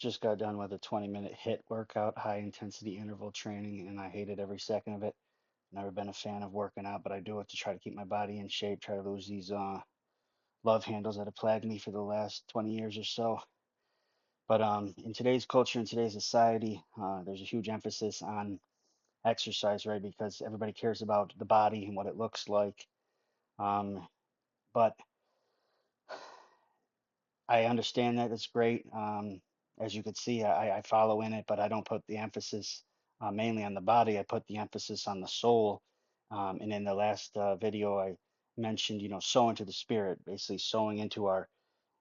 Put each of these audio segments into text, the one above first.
just got done with a 20-minute HIIT workout, high intensity interval training, and I hated every second of it. Never been a fan of working out, but I do it to try to keep my body in shape, try to lose these love handles that have plagued me for the last 20 years or so. But in today's culture, in today's society, there's a huge emphasis on exercise, right? Because everybody cares about the body and what it looks like. But I understand that it's great. As you could see, I follow in it, but I don't put the emphasis mainly on the body. I put the emphasis on the soul. And in the last video, I mentioned, sow into the spirit, basically sowing into our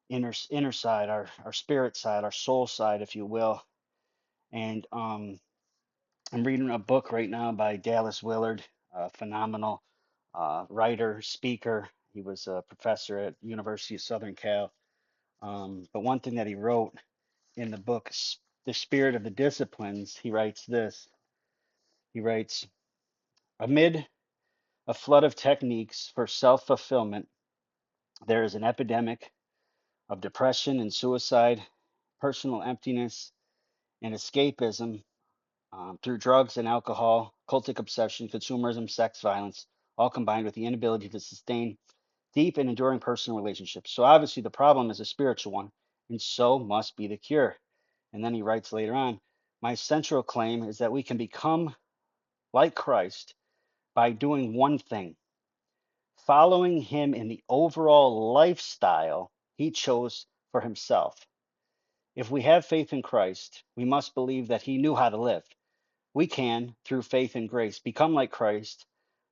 inner side, our spirit side, our soul side, if you will. And I'm reading a book right now by Dallas Willard, a phenomenal writer, speaker. He was a professor at University of Southern Cal. But one thing that he wrote in the book, The Spirit of the Disciplines, he writes this. He writes, amid a flood of techniques for self-fulfillment, there is an epidemic of depression and suicide, personal emptiness and escapism through drugs and alcohol, cultic obsession, consumerism, sex, violence, all combined with the inability to sustain deep and enduring personal relationships. So obviously the problem is a spiritual one, and so must be the cure. And then he writes later on, my central claim is that we can become like Christ by doing one thing, following him in the overall lifestyle he chose for himself. If we have faith in Christ, we must believe that he knew how to live. We can, through faith and grace, become like Christ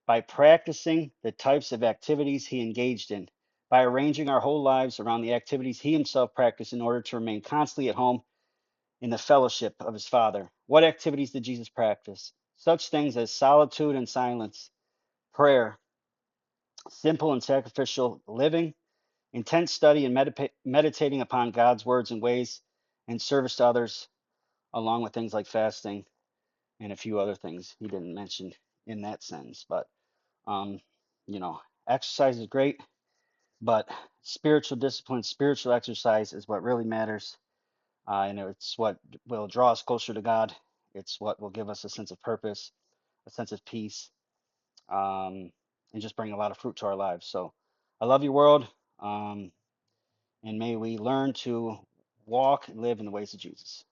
by practicing the types of activities he engaged in, by arranging our whole lives around the activities he himself practiced in order to remain constantly at home in the fellowship of his Father. What activities did Jesus practice? Such things as solitude and silence, prayer, simple and sacrificial living, intense study and meditating upon God's words and ways, and service to others, along with things like fasting and a few other things he didn't mention in that sentence. But, um, you know, exercise is great, but spiritual discipline, spiritual exercise is what really matters. And it's what will draw us closer to God. It's what will give us a sense of purpose, a sense of peace, um, and just bring a lot of fruit to our lives. So I love your world, um, and may we learn to walk and live in the ways of Jesus.